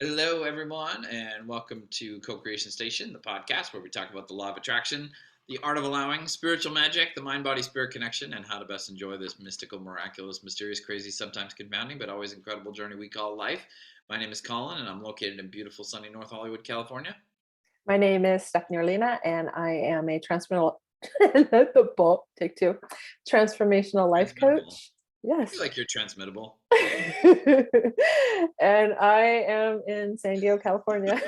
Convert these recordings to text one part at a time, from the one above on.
Hello, everyone, and welcome to Co-Creation Station, the podcast where we talk about the law of attraction, the art of allowing, spiritual magic, the mind-body-spirit connection, and how to best enjoy this mystical, miraculous, mysterious, crazy, sometimes confounding, but always incredible journey we call life. My name is Collin, and I'm located in beautiful, sunny North Hollywood, California. My name is Stephanie Orlina, and I am a transformational the bolt take two transformational life Transmittable. coach. I feel Yes. like you're transmittable. And I am in San Diego, California.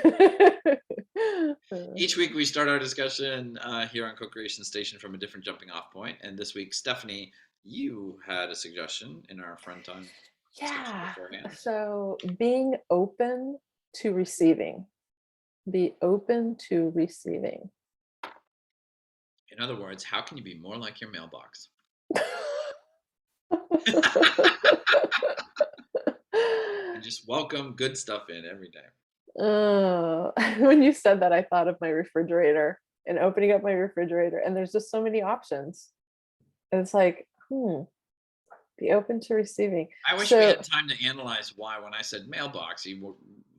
Each week we start our discussion here on Co-Creation Station from a different jumping off point, and this week, Stephanie, you had a suggestion in our friend time discussion Yeah. beforehand. So being open to receiving. Be open to receiving. In other words, how can you be more like your mailbox? And just welcome good stuff in every day. When you said that, I thought of my refrigerator and opening up my refrigerator, and there's just so many options. And it's like, be open to receiving. I wish we So, had time to analyze why, when I said mailbox,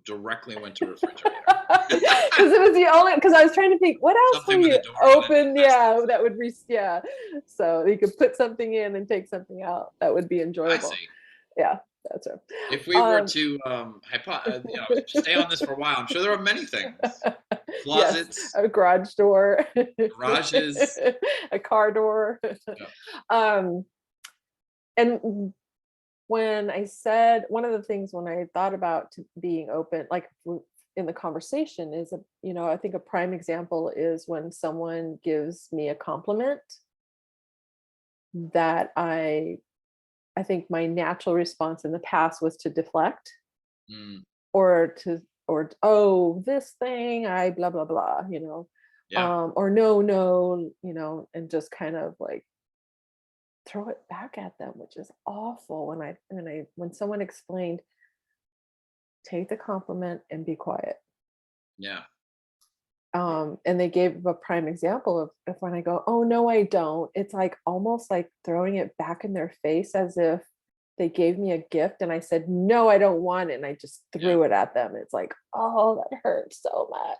directly went to refrigerator. because it was the only, because I was trying to think, what else Something will with a you door on it open? that Yeah, fastened. that would yeah. So you could put something in and take something out. That would be I enjoyable. see. Yeah, that's right. If we were to stay on this for a while, I'm sure there are many things: Yes, closets, a garage door, garages. a car door. Yeah. um, and when I said one of the things when I thought about being open, like in the conversation, is I think a prime example is when someone gives me a compliment that I think my natural response in the past was to deflect Mm, or oh, this thing I blah blah blah, yeah. or no, and just kind of like throw it back at them, which is awful. When someone explained, take the compliment and be quiet. Yeah. And they gave a prime example of when I go, oh no, I don't. It's like almost like throwing it back in their face as if they gave me a gift and I said, no, I don't want it. And I just Yeah. threw it at them. It's like, oh, that hurts so much.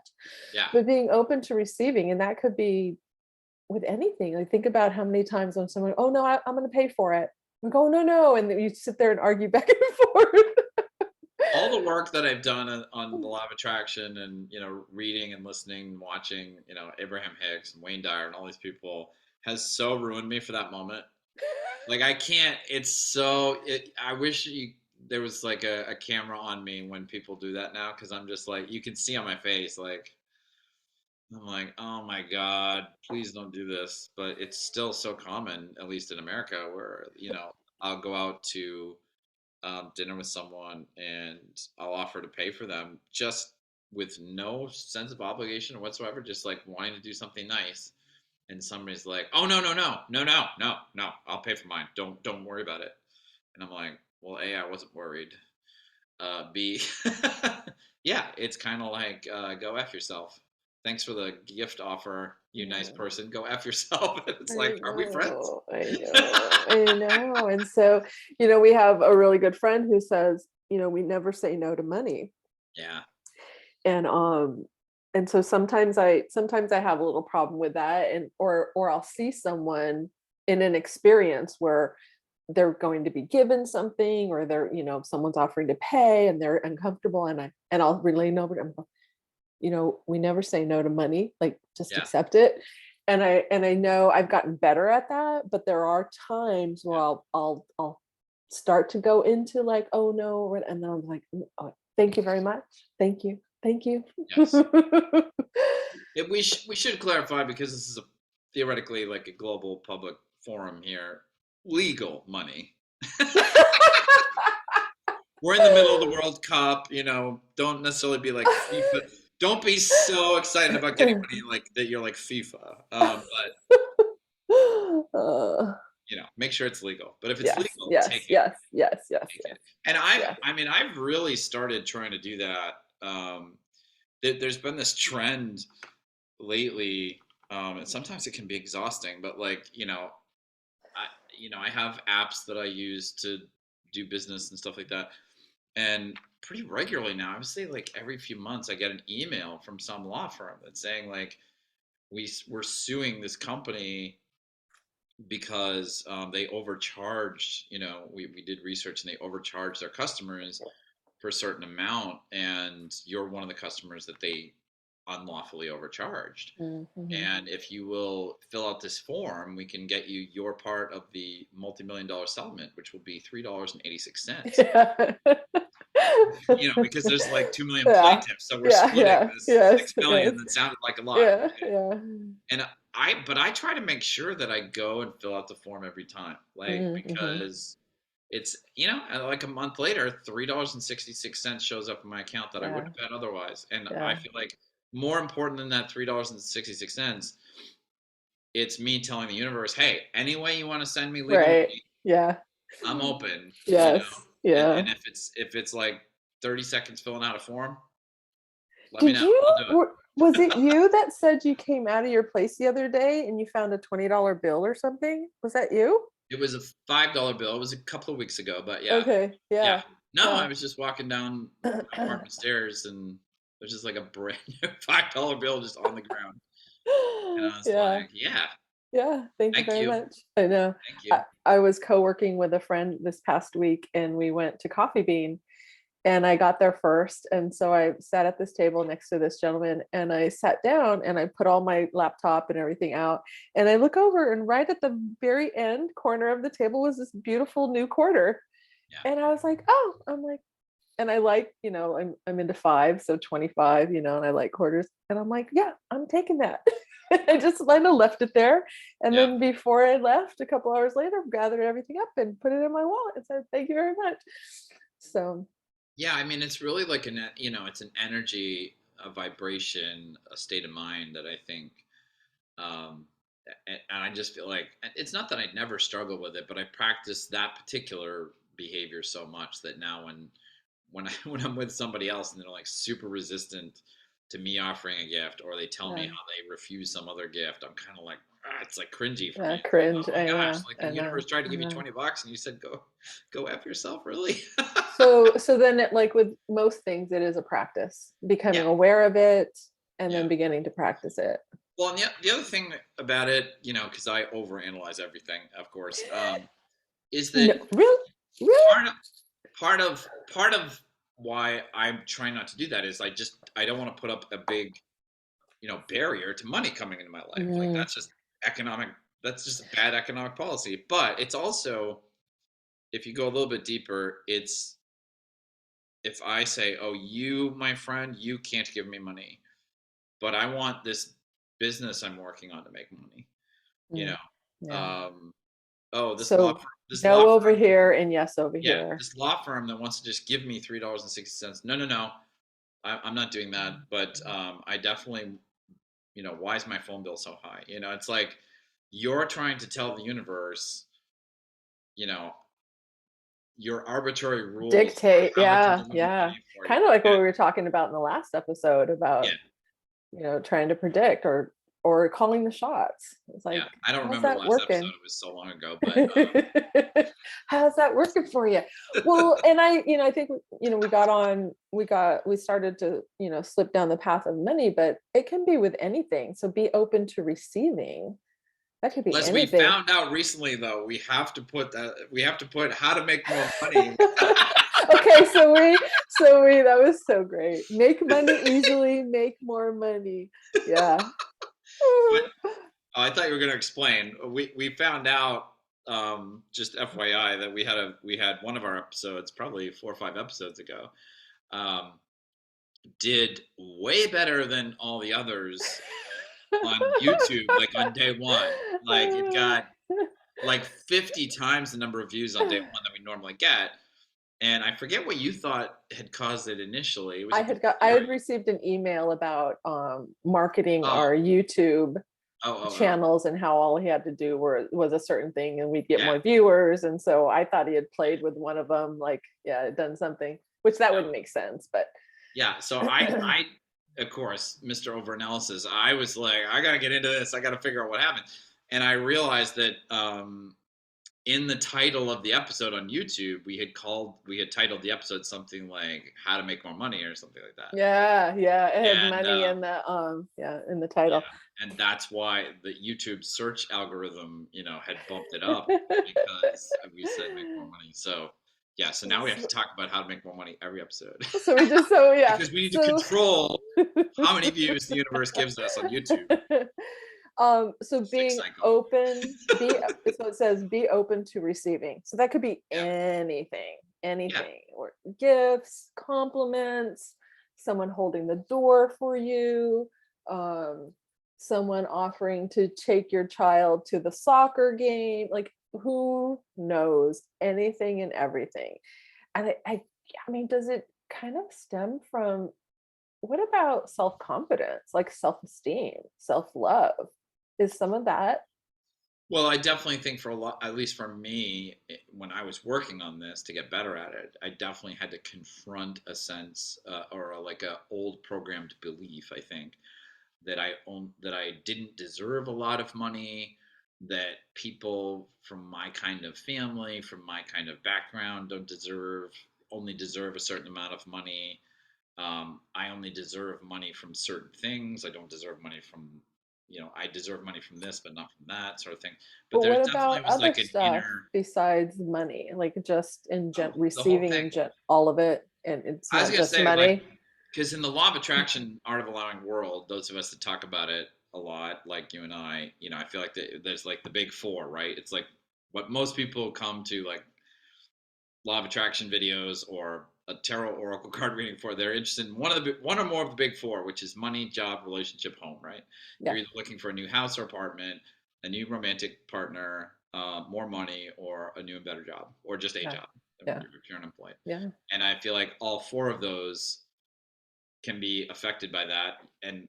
Yeah. But being open to receiving, and that could be with anything. Like think about how many times when someone, oh no, I'm going to pay for it. I go, no, no. And then you sit there and argue back and forth. All the work that I've done on the law of attraction and, reading and listening, watching, Abraham Hicks and Wayne Dyer and all these people has so ruined me for that moment. Like I can't, I wish there was like a camera on me when people do that now. Cause I'm just like, you can see on my face, like, I'm like, oh my God, please don't do this. But it's still so common, at least in America, where, I'll go out to dinner with someone and I'll offer to pay for them just with no sense of obligation whatsoever, just like wanting to do something nice. And somebody's like, "Oh no, I'll pay for mine. Don't worry about it." And I'm like, "Well, A, I wasn't worried. B, yeah, it's kind of like go f yourself. Thanks for the gift offer, you nice Yeah. person. Go f yourself." And it's I like, are we friends? know, I know, I know. And so, we have a really good friend who says, we never say no to money. Yeah, And so sometimes I have a little problem with that, and or I'll see someone in an experience where they're going to be given something, or someone's offering to pay and they're uncomfortable, and I'll relay over to them, we never say no to money, like just yeah, accept it. And I know I've gotten better at that, but there are times where yeah. I'll start to go into like, oh no, and then I'm like, oh, thank you very much. Thank you. Yes. We should clarify, because this is a theoretically like a global public forum here. Legal money. We're in the middle of the World Cup. Don't necessarily be like FIFA. Don't be so excited about getting money like that. You're like FIFA. But uh, make sure it's legal. But if it's yes, legal, yes, take it. yes, yes, yes, Take it. yes, And yes. I've really started trying to do that. There's been this trend lately, and sometimes it can be exhausting, but like, I have apps that I use to do business and stuff like that. And pretty regularly now. I would say like every few months I get an email from some law firm that's saying like we're suing this company because they overcharged. We did research and they overcharged their customers for a certain amount, and you're one of the customers that they unlawfully overcharged. Mm-hmm. And if you will fill out this form, we can get you your part of the multi-million-dollar settlement, which will be $3.86. Yeah. Because there's like 2 million Yeah. plaintiffs, so we're Yeah. splitting Yeah. this Yes. 6 million Yes. that sounded like a lot, Yeah. right? Yeah. And but I try to make sure that I go and fill out the form every time, like Mm-hmm. because it's like a month later, $3.66 shows up in my account that I Yeah. wouldn't have had otherwise, and I Yeah. feel like more important than that $3.66, it's me telling the universe, hey, any way you want to send me legal Right. money, Yeah. I'm open, Yes. Yeah. and if it's like 30 seconds filling out a form, let me Did know, you, I'll do it. was it you that said you came out of your place the other day and you found a $20 bill or something? Was that you? It was a $5 bill. It was a couple of weeks ago, but yeah, Okay. yeah. Yeah. No, I Yeah. was just walking down my apartment stairs, and there's just like a brand new $5 bill just on the ground, and I was Yeah. like, yeah, Yeah. Thank you thank very you, much. I know. thank I, you. I was co-working with a friend this past week and we went to Coffee Bean and I got there first. And so I sat at this table next to this gentleman and I sat down and I put all my laptop and everything out. And I look over and right at the very end corner of the table was this beautiful new quarter. Yeah, And I was like, oh, I'm like, and I like, I'm into five, so 25, and I like quarters. And I'm like, yeah, I'm taking that. I just kind of left it there. And yeah, then before I left, a couple hours later, gathered everything up and put it in my wallet and said, thank you very much. So yeah. I mean, it's really like it's an energy, a vibration, a state of mind that I think, um, and I just feel like it's not that I never struggle with it, but I practice that particular behavior so much that now when when I'm with somebody else and they're like super resistant to me offering a gift, or they tell me yeah, how they refuse some other gift, I'm kind of like, it's like cringy for me. yeah, It's like, cringe. oh my I gosh, know, like the I universe know, tried to I give you know. $20 and you said go F yourself, really? So then like with most things, it is a practice, Yeah, becoming aware of it and yeah. then beginning to practice it. Well, and the other thing about it, because I overanalyze everything, of course, is No, that really? Really? part of part of why I'm trying not to do that is I don't want to put up a big barrier to money coming into my life. Like Mm, economic that's just a bad economic policy. But it's also, if you go a little bit deeper, it's if I say, oh, you, my friend, you can't give me money, but I want this business I'm working on to make money. You mm, know, yeah. oh, So this law no over firm, here and yes over yeah, here. this law firm that wants to just give me $3.60. No, no, no, I'm not doing that. But I definitely, why is my phone bill so high? It's like you're trying to tell the universe, you know, your arbitrary rules for Dictate. how it Yeah, delivers yeah. money for you. Kind of like what we were talking about in the last episode Yeah, about, trying to predict or calling the shots. It's yeah. like, I don't how's remember the that last episode. working? It was so long ago, but How's that working for you? Well, and I think, we started to, slip down the path of money, but it can be with anything. So be open to receiving. That could be as we anything. found out recently, though, we have to put how to make more money. Okay, so we that was so great. Make money easily, make more money. Yeah. But I thought you were going to explain. We found out, just FYI, that we had one of our episodes, probably 4 or 5 episodes ago, um, did way better than all the others on YouTube, like on day one. Like it got like 50 times the number of views on day one that we normally get. And I forget what you thought had caused it initially. Was it the I had theory? received an email about marketing Oh, our YouTube oh. channels and how all he had to do was a certain thing and we'd get Yeah, more viewers. And so I thought he had played with one of them, like, yeah, done something, which that yeah, wouldn't make sense, but yeah. So I, of course, Mr. Overanalysis, I was like, I got to get into this. I got to figure out what happened. And I realized that in the title of the episode on YouTube, we had titled the episode something like "How to Make More Money" or something like that. Yeah, yeah. It had And money in the in the yeah, title. and that's why the YouTube search algorithm, had bumped it up because we said make more money. So yeah, so now we have to So, talk about how to make more money every episode so yeah. because we need to So control how many views the universe gives us on YouTube. so Sick being cycle. open, so it says be open to receiving. So that could be Yeah, yeah, anything, or gifts, compliments, someone holding the door for you, um, someone offering to take your child to the soccer game. Like, who knows, anything and everything. And I mean, does it kind of stem from, what about self-confidence, like self-esteem, self-love? Is some of that? Well, I definitely think for a lot, at least for me, when I was working on this to get better at it, I definitely had to confront a sense or like a old programmed belief. I think that I didn't deserve a lot of money, that people from my kind of family, from my kind of background, don't deserve only deserve a certain amount of money. I only deserve money from certain things. I don't deserve money from, I deserve money from this, but not from that sort of thing. But But there what definitely about was other like an stuff inner, besides money? Like, just in the whole receiving, thing. in all of it, and it's I was not gonna just say, like, money? because in the law of attraction, art of allowing world, those of us that talk about it a lot, like you and I, I feel like there's like the big four, right? It's like what most people come to, like law of attraction videos or a tarot oracle card reading for. They're interested in one or more of the big four, which is money, job, relationship, home, right? Yeah, You're either looking for a new house or apartment, a new romantic partner, more money, or a new and better job, or just a yeah, job yeah, if you're unemployed. yeah. And I feel like all four of those can be affected by that. And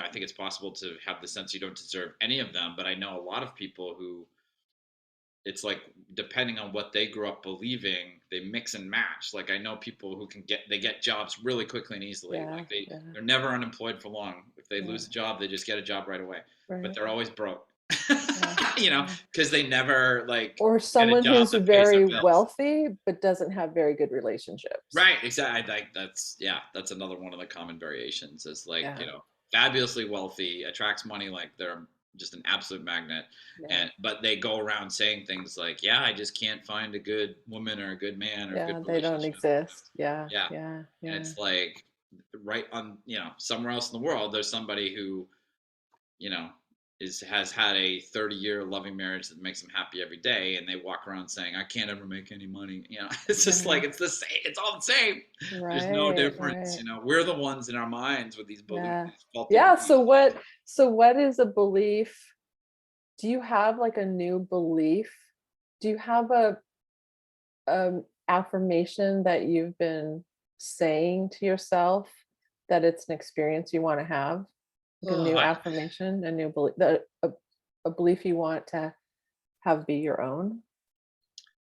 I think it's possible to have the sense you don't deserve any of them. But I know a lot of people who, it's like, depending on what they grew up believing, they mix and match. Like, I know people who they get jobs really quickly and easily. Yeah, Like yeah, they're never unemployed for long. If they yeah. lose a job, they just get a job right away. But Right. they're always broke. Yeah, yeah. Because they never like Or get a someone job who's that pays their very bills. wealthy but doesn't have very good relationships. Right, exactly. Like that's another one of the common variations is like, Yeah, fabulously wealthy, attracts money like they're just an absolute magnet. yeah, And but they go around saying things like, "Yeah, I just can't find a good woman or a good man or a good yeah. They don't relationship." exist. Yeah, Yeah. yeah, And yeah. it's like right on, somewhere else in the world there's somebody who, you know, has had a 30-year loving marriage that makes them happy every day, and they walk around saying, "I can't ever make any money." It's just like Yeah. it's the same. It's all the same. There's no Right, difference. right. We're the ones in our minds with these Yeah. these faulty Yeah. beliefs. So what is a belief? Do you have like a new belief? Do you have a affirmation that you've been saying to yourself, that it's an experience you want to have? Like a Oh, new affirmation, a new belief, a belief you want to have be your own?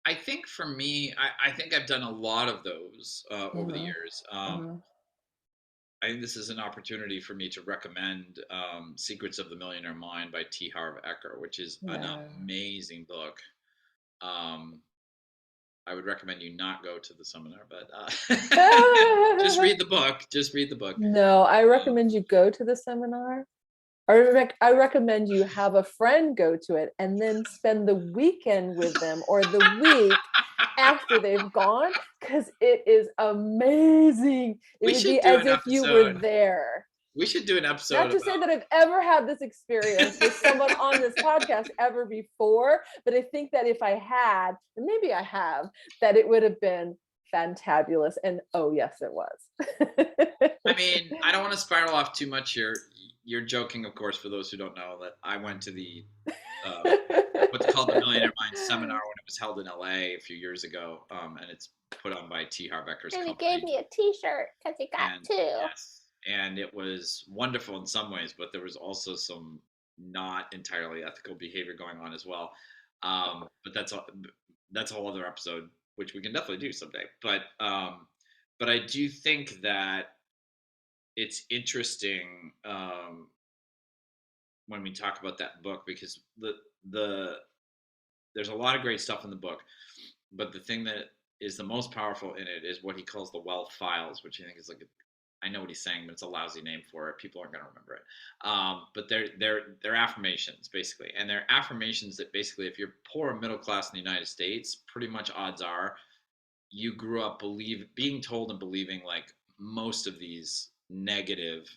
I think for me, I think I've done a lot of those over the Uh-huh. years. Uh-huh. I think this is an opportunity for me to recommend Secrets of the Millionaire Mind by T. Harv Eker, which is an Yeah. amazing book. Um, I would recommend you not go to the seminar, but just read the book. Just read the book. No, I Um, recommend you go to the seminar. I recommend you have a friend go to it and then spend the weekend with them, or the week after they've gone, because it is amazing. It we would should be do as an if you were episode. there. We should do an Not episode to say that I've ever had this experience with someone on this podcast ever before, but I think that if I had, and maybe I have, that it would have been fantabulous. And oh, yes, it was. I mean, I don't want to spiral off too much here. You're joking, of course, for those who don't know, that I went to the uh, what's called the Millionaire Mind seminar when it was held in LA a few years ago, and it's put on by T. Harv Eker's And he company. gave me a T-shirt because he got And two. yes, and it was wonderful in some ways, but there was also some not entirely ethical behavior going on as well. But that's a whole other episode, which we can definitely do someday. But I do think that it's interesting when we talk about that book, because the there's a lot of great stuff in the book, but the thing that is the most powerful in it is what he calls the wealth files, which I think is like I know what he's saying, but it's a lousy name for it. People aren't going to remember it. But they're affirmations basically, and they're affirmations that basically, if you're poor and middle class in the United States, pretty much odds are you grew up being told and believing like most of these negative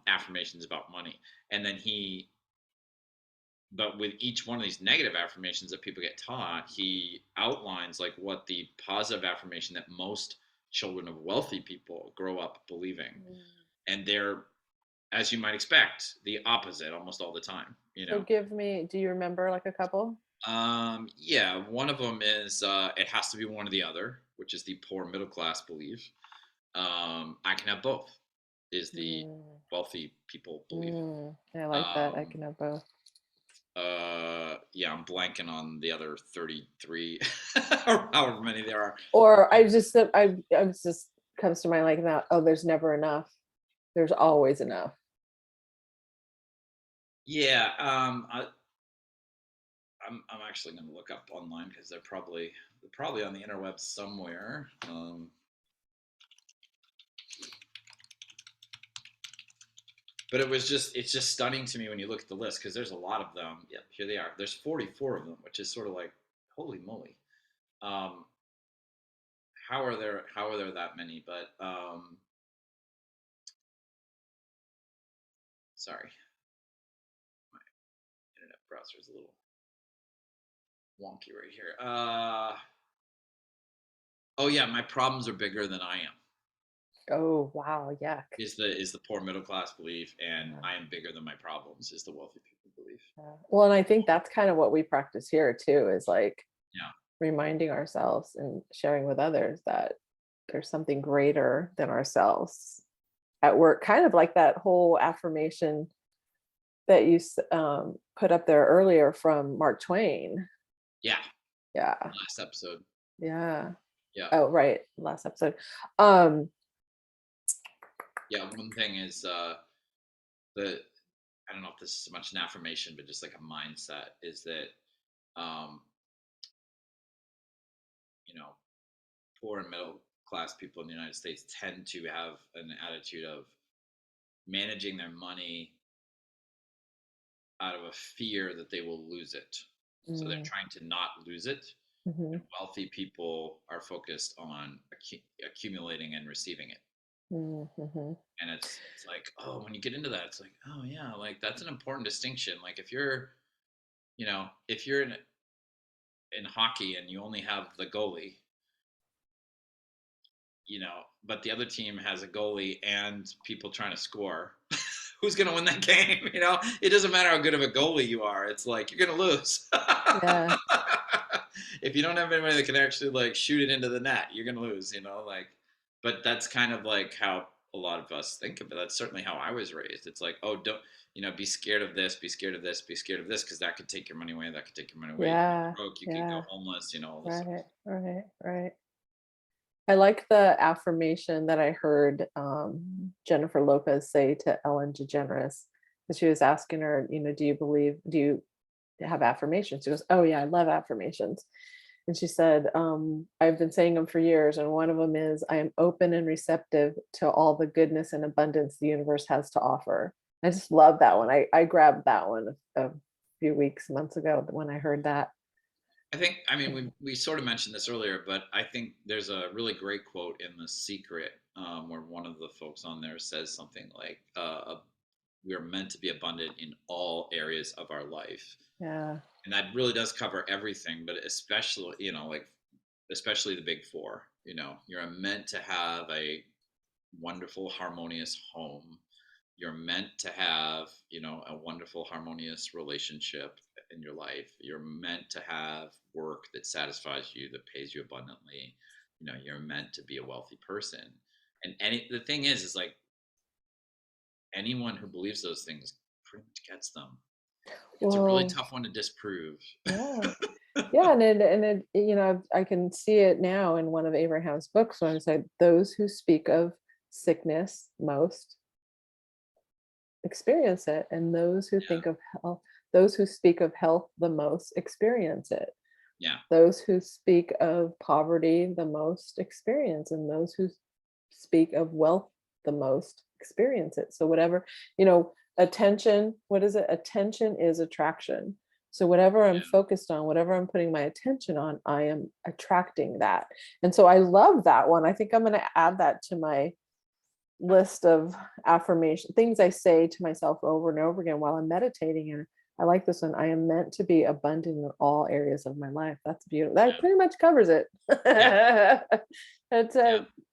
affirmations about money, and then but with each one of these negative affirmations that people get taught, he outlines like what the positive affirmation that most children of wealthy people grow up believing. And they're, as you might expect, the opposite almost all the time, So do you remember like a couple? Yeah, one of them is it has to be one or the other, which is the poor middle class belief. I can have both is the wealthy people belief. I like that. I can have both. Yeah, I'm blanking on the other 33 or however many there are. Or I just comes to mind like that. Oh, there's never enough. There's always enough. Yeah, I'm actually going to look up online because they're probably on the interwebs somewhere. But it's just stunning to me when you look at the list, because there's a lot of them. Yep, here they are. There's 44 of them, which is sort of like, holy moly. How are there that many? But sorry, my internet browser is a little wonky right here. Oh yeah, my problems are bigger than I am. Oh wow, yuck. Is the poor middle class belief, and I am bigger than my problems is the wealthy people belief. Well, and I think that's kind of what we practice here too, is like Yeah. reminding ourselves and sharing with others that there's something greater than ourselves at work. Kind of like that whole affirmation that you put up there earlier from Mark Twain. Yeah. Yeah. Last episode. Yeah. Yeah. Oh, right. Last episode. Yeah, one thing is I don't know if this is so much an affirmation, but just like a mindset, is that poor and middle class people in the United States tend to have an attitude of managing their money out of a fear that they will lose it. So they're trying to not lose it. And wealthy people are focused on accumulating and receiving it. And it's like, oh, when you get into that, it's like, oh yeah, like that's an important distinction. Like if you're in hockey and you only have the goalie, but the other team has a goalie and people trying to score, who's going to win that game? It doesn't matter how good of a goalie you are. It's like, you're going to lose. Yeah. If you don't have anybody that can actually like shoot it into the net, you're going to lose, but that's kind of like how a lot of us think of it. That's certainly how I was raised. It's like, oh, don't, be scared of this, be scared of this, be scared of this, because that could take your money away. That could take your money away. Yeah. You broke, you could go homeless, all this stuff. Right. I like the affirmation that I heard Jennifer Lopez say to Ellen DeGeneres, because she was asking her, do you have affirmations? She goes, oh yeah, I love affirmations. And she said, I've been saying them for years. And one of them is, I am open and receptive to all the goodness and abundance the universe has to offer. I just love that one. I grabbed that one a few months ago when I heard that. I mean, we sort of mentioned this earlier, but I think there's a really great quote in The Secret where one of the folks on there says something like, we are meant to be abundant in all areas of our life. Yeah. And that really does cover everything, but especially, especially the big four. You're meant to have a wonderful, harmonious home. You're meant to have, a wonderful, harmonious relationship in your life. You're meant to have work that satisfies you, that pays you abundantly. You're meant to be a wealthy person. And the thing is like anyone who believes those things pretty much gets them. It's a really tough one to disprove. Yeah. Yeah, and it I can see it now in one of Abraham's books when it said, those who speak of sickness most experience it, and those who think of health, Those who speak of health the most experience it. Yeah. Those who speak of poverty the most experience, and those who speak of wealth the most experience it. So whatever, attention, what is it? Attention is attraction. So whatever I'm Yeah. focused on, whatever I'm putting my attention on, I am attracting that. And so I love that one. I think I'm going to add that to my list of affirmation things I say to myself over and over again while I'm meditating. And I like this one. I am meant to be abundant in all areas of my life. That's beautiful. That Yeah. pretty much covers it. Yeah. It's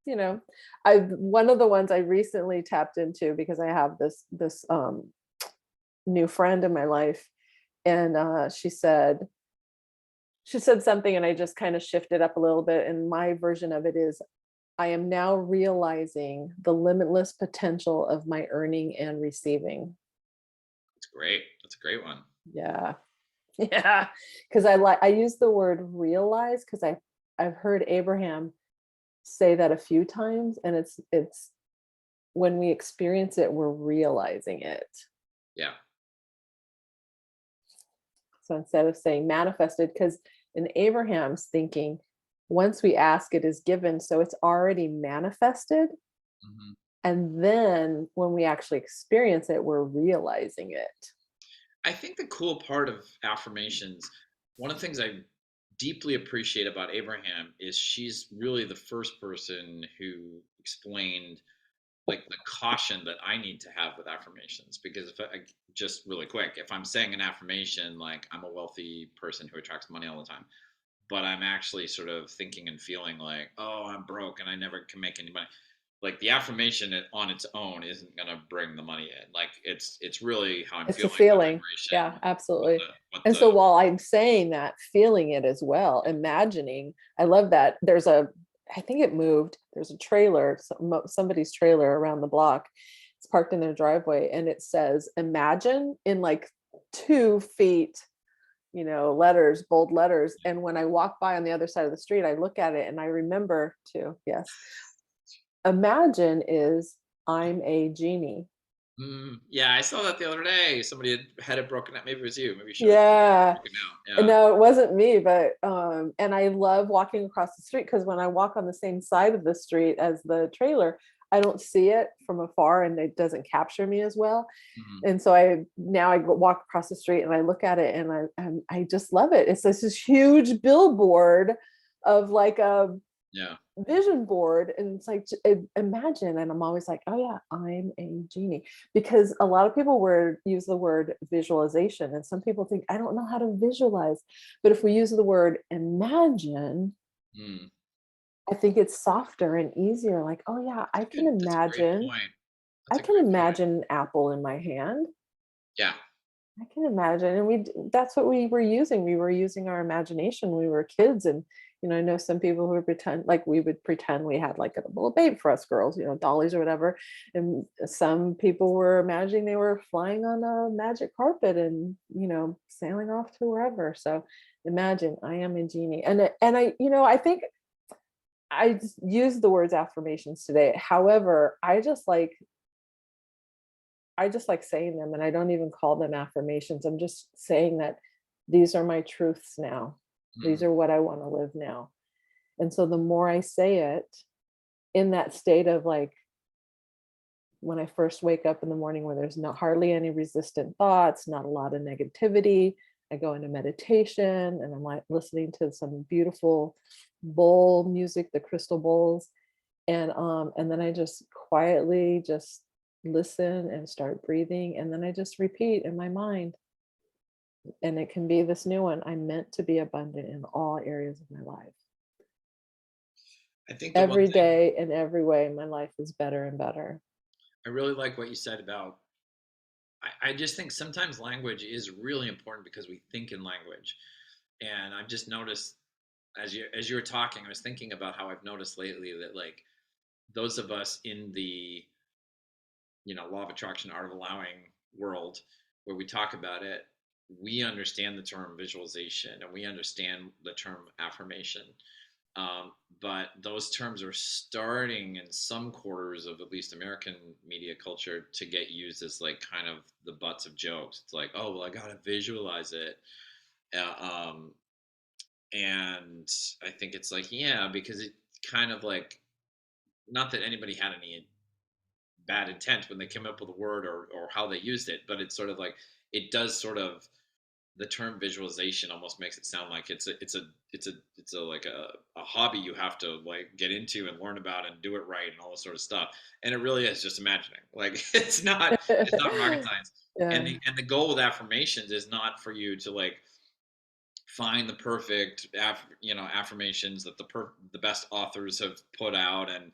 Yeah. I one of the ones I recently tapped into because I have this new friend in my life, and she said something, and I just kind of shifted up a little bit. And my version of it is, I am now realizing the limitless potential of my earning and receiving. It's great. That's a great one. Yeah. Yeah. Because I use the word realize because I've heard Abraham say that a few times, and it's when we experience it, we're realizing it. Yeah. So instead of saying manifested, because in Abraham's thinking, once we ask, it is given. So it's already manifested. Hmm. And then when we actually experience it, we're realizing it. I think the cool part of affirmations, one of the things I deeply appreciate about Abraham is she's really the first person who explained like the caution that I need to have with affirmations. Because if I just really quick, if I'm saying an affirmation like I'm a wealthy person who attracts money all the time, but I'm actually sort of thinking and feeling like, oh, I'm broke and I never can make any money. Like the affirmation on its own isn't going to bring the money in. Like it's really how I'm It's a feeling, my feeling. Yeah, vibration, absolutely. what And the so while I'm saying that, feeling it as well, imagining, I love that. I think it moved. There's a trailer, somebody's trailer around the block. It's parked in their driveway, and it says, imagine, in like 2 feet, letters, bold letters. And when I walk by on the other side of the street, I look at it and I remember to, yes, imagine is I'm a genie. Yeah, I saw that the other day. Somebody had it broken out. Maybe it was you. Maybe you showed it Yeah. broken out. Yeah. No, it wasn't me, but and I love walking across the street because when I walk on the same side of the street as the trailer, I don't see it from afar and it doesn't capture me as well. Hmm. And so I walk across the street and I look at it, and I just love it. It's this huge billboard of like a Yeah. vision board, and it's like, imagine. And I'm always like, oh yeah, I'm a genie, because a lot of people use the word visualization, and some people think I don't know how to visualize. But if we use the word imagine, Mm. I think it's softer and easier. Like, oh yeah, I can That's a great imagine. point. I That's a can great point. imagine an apple in my hand. Yeah. I can imagine. And that's what we were using. We were using our imagination when we were kids. And, I know some people who would pretend, like we would pretend we had like a little babe for us girls, dollies or whatever. And some people were imagining they were flying on a magic carpet and, sailing off to wherever. So imagine I am a genie. And I think I just use the words affirmations today. However, I just like saying them, and I don't even call them affirmations. I'm just saying that these are my truths now. These Mm. are what I want to live now. And so the more I say it in that state of like when I first wake up in the morning where there's not hardly any resistant thoughts, not a lot of negativity, I go into meditation and I'm like listening to some beautiful bowl music, the crystal bowls. And then I just quietly just listen and start breathing. And then I just repeat in my mind. And it can be this new one. I'm meant to be abundant in all areas of my life. I think the one Every thing day in every way, my life is better and better. I really like what you said about, I just think sometimes language is really important because we think in language. And I've just noticed as you were talking, I was thinking about how I've noticed lately that like those of us in the law of attraction, art of allowing world where we talk about it, we understand the term visualization and we understand the term affirmation. But those terms are starting in some quarters of at least American media culture to get used as like kind of the butts of jokes. It's like, oh, well, I gotta visualize it. Um, and I think it's like, yeah, because it kind of like, not that anybody had any bad intent when they came up with a word or how they used it, but it's sort of like, it does sort of, the term visualization almost makes it sound like it's a like a hobby you have to like get into and learn about and do it right and all this sort of stuff. And it really is just imagining. Like it's not rocket science. Yeah. And the goal with affirmations is not for you to like find the perfect affirmations that the best authors have put out and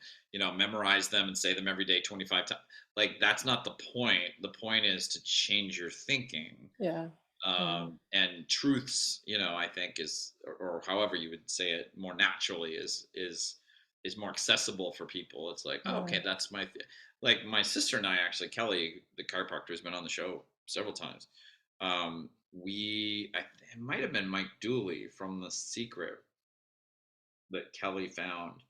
memorize them and say them every day 25 times. Like that's not the point. The point is to change your thinking. Yeah. And truths, I think or however you would say it more naturally is more accessible for people. It's like, oh, okay, that's like my sister and I, actually, Kelly, the chiropractor, has been on the show several times. It might have been Mike Dooley from The Secret that Kelly found,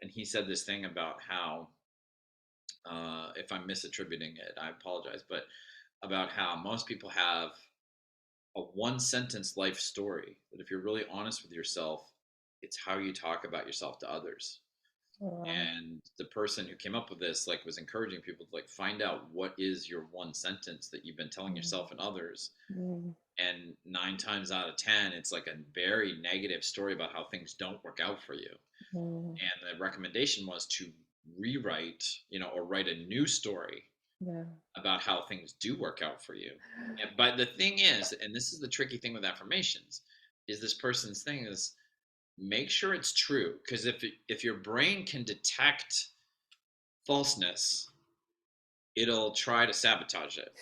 and he said this thing about how, if I'm misattributing it, I apologize, but about how most people have a one sentence life story that if you're really honest with yourself, it's how you talk about yourself to others. And the person who came up with this like was encouraging people to like find out what is your one sentence that you've been telling yourself and others. And 9 times out of 10 it's like a very negative story about how things don't work out for you. And the recommendation was to rewrite, or write a new story about how things do work out for you. But the thing is, and this is the tricky thing with affirmations, is this person's thing is make sure it's true, because if your brain can detect falseness, it'll try to sabotage it.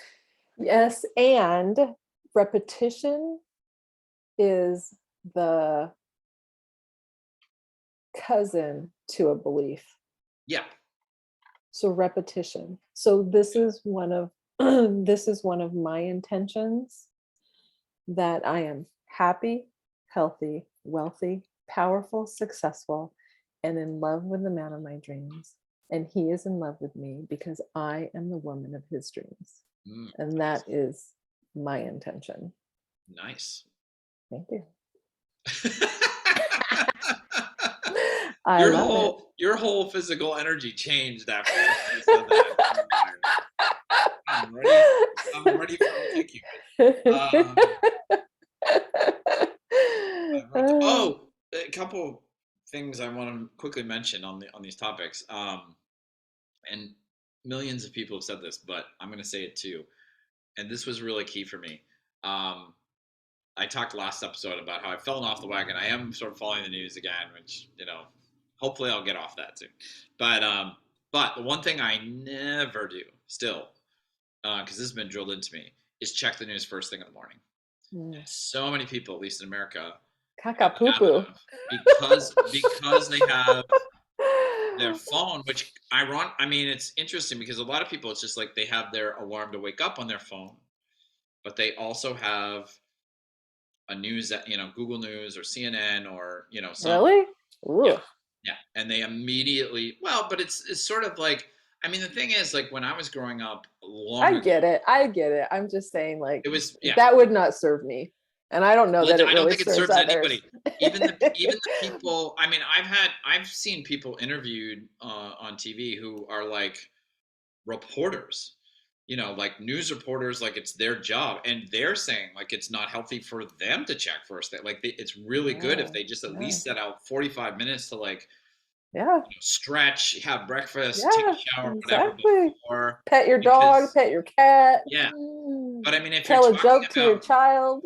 Yes, and repetition is the cousin to a belief. Yeah. So repetition. So this is one of my intentions, that I am happy, healthy, wealthy, powerful, successful, and in love with the man of my dreams. And he is in love with me because I am the woman of his dreams. And that is my intention. Nice. Thank you. Your whole physical energy changed after you said that. I'm ready for a kick you. A couple things I want to quickly mention on these topics. And millions of people have said this, but I'm going to say it too. And this was really key for me. I talked last episode about how I've fallen off the wagon. I am sort of following the news again, which, hopefully I'll get off that soon. But the one thing I never do still, because this has been drilled into me, is check the news first thing in the morning. So many people, at least in America, because they have their phone, which it's interesting because a lot of people, it's just like they have their alarm to wake up on their phone, but they also have a news that, Google News or CNN or, Really? Yeah. And they immediately, but it's sort of like, the thing is, like, when I was growing up I get it. I'm just saying, like, it was, that would not serve me. And I don't know that it I really don't think it serves others. anybody. Even the people, I've seen people interviewed on TV who are like reporters, like news reporters, like it's their job, and they're saying like it's not healthy for them to check first. It's really good if they just at least set out 45 minutes to like stretch, have breakfast, take a shower, whatever before. Pet your dog, pet your cat. Yeah. But if tell you're a joke to your child.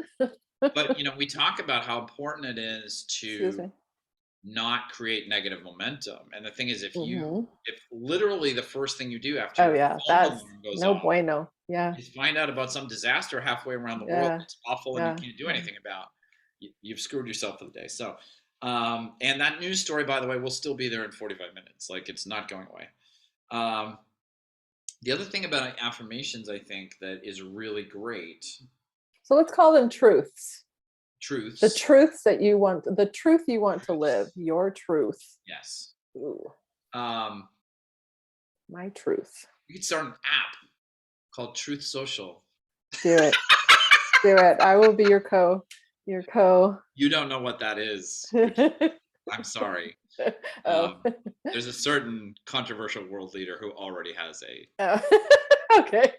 But we talk about how important it is to not create negative momentum. And the thing is, if literally the first thing you do after your phone alarm goes off, bueno. Yeah. is find out about some disaster halfway around the world that's awful and you can't do anything about, you've screwed yourself for the day. So, and that news story, by the way, will still be there in 45 minutes. Like, it's not going away. The other thing about affirmations, I think, that is really great. So let's call them truths. truths. The truths that you want, the truth you want to live, your truth. Yes. Ooh, Um, my truth. you could start an app called Truth Social. Do it. Do it. I will be your co. You don't know what that is. I'm sorry. Oh. There's a certain controversial world leader who already has a. Oh. Okay.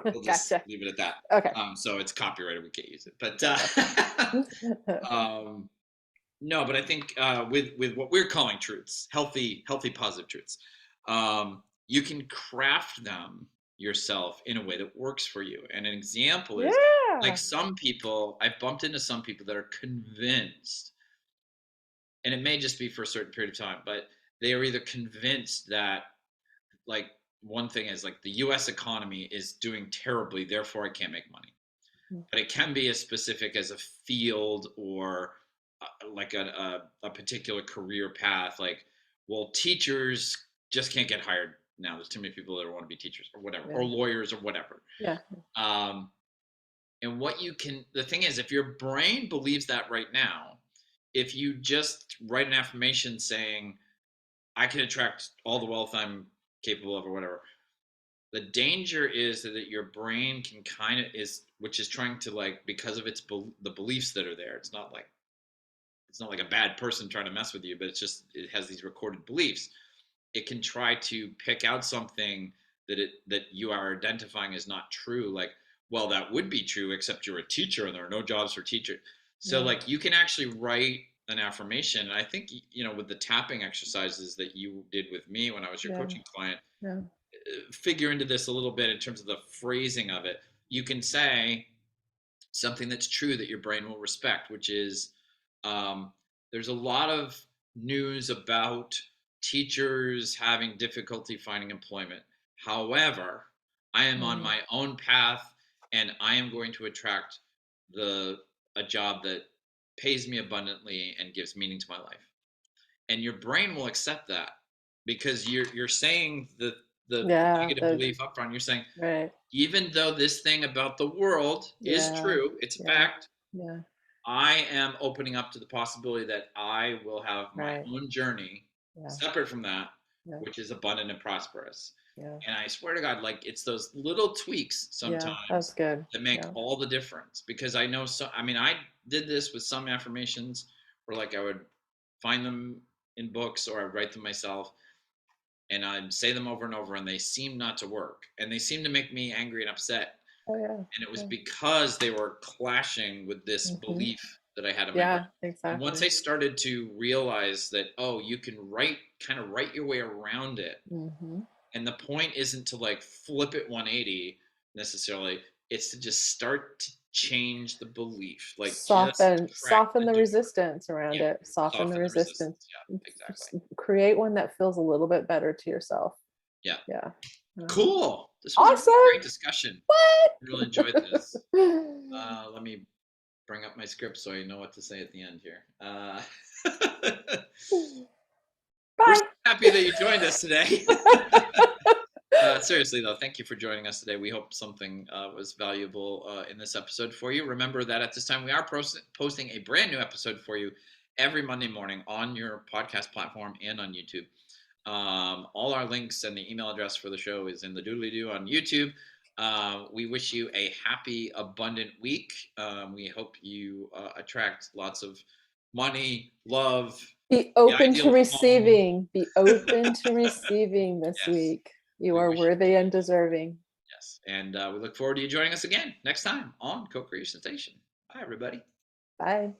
We'll just Gotcha. leave it at that. Okay. So it's copyrighted. We can't use it. But no, but I think with what we're calling truths, healthy, positive truths, you can craft them yourself in a way that works for you. And an example is like some people, I've bumped into some people that are convinced, and it may just be for a certain period of time, but they are either convinced that, like, one thing is like the US economy is doing terribly, therefore I can't make money. But it can be as specific as a field or like a particular career path. Like, well, teachers just can't get hired now. There's too many people that want to be teachers or whatever, or lawyers or whatever. Yeah. And what you can, the thing is, if your brain believes that right now, if you just write an affirmation saying, I can attract all the wealth I'm capable of or whatever, the danger is that your brain can kind of which is trying to, like, because of the beliefs that are there. It's not like a bad person trying to mess with you, but it's just, it has these recorded beliefs. It can try to pick out something that you are identifying as not true. Like, well, that would be true, except you're a teacher and there are no jobs for teachers. So like, you can actually write an affirmation. And I think, with the tapping exercises that you did with me when I was your coaching client, figure into this a little bit in terms of the phrasing of it. You can say something that's true that your brain will respect, which is, there's a lot of news about teachers having difficulty finding employment. However, I am on my own path, and I am going to attract a job that pays me abundantly and gives meaning to my life. And your brain will accept that, because you're saying the negative belief up front. You're saying, even though this thing about the world is true, it's a fact, I am opening up to the possibility that I will have my own journey separate from that, which is abundant and prosperous. And I swear to God, like, it's those little tweaks sometimes that make all the difference. Because I know, I did this with some affirmations where, like, I would find them in books or I'd write them myself, and I'd say them over and over, and they seemed not to work, and they seemed to make me angry and upset. And it was because they were clashing with this belief that I had in my brain. Exactly. And once I started to realize that, you can write your way around it. And the point isn't to, like, flip it 180 necessarily. It's to just start to change the belief, like, soften the resistance around it. Soften the resistance. Yeah, exactly. Create one that feels a little bit better to yourself. Yeah. Cool. This was awesome. a great discussion. What? I really enjoyed this. Let me bring up my script so I know what to say at the end here. Bye. We're so happy that you joined us today. Seriously, though, thank you for joining us today. We hope something was valuable in this episode for you. Remember that at this time we are posting a brand new episode for you every Monday morning on your podcast platform and on YouTube. All our links and the email address for the show is in the doodly-doo on YouTube. We wish you a happy, abundant week. We hope you attract lots of money, love. Be open to receiving. Be open to receiving this week. You are worthy and deserving. Yes. And we look forward to you joining us again next time on Co-Creation Station. Bye, everybody. Bye.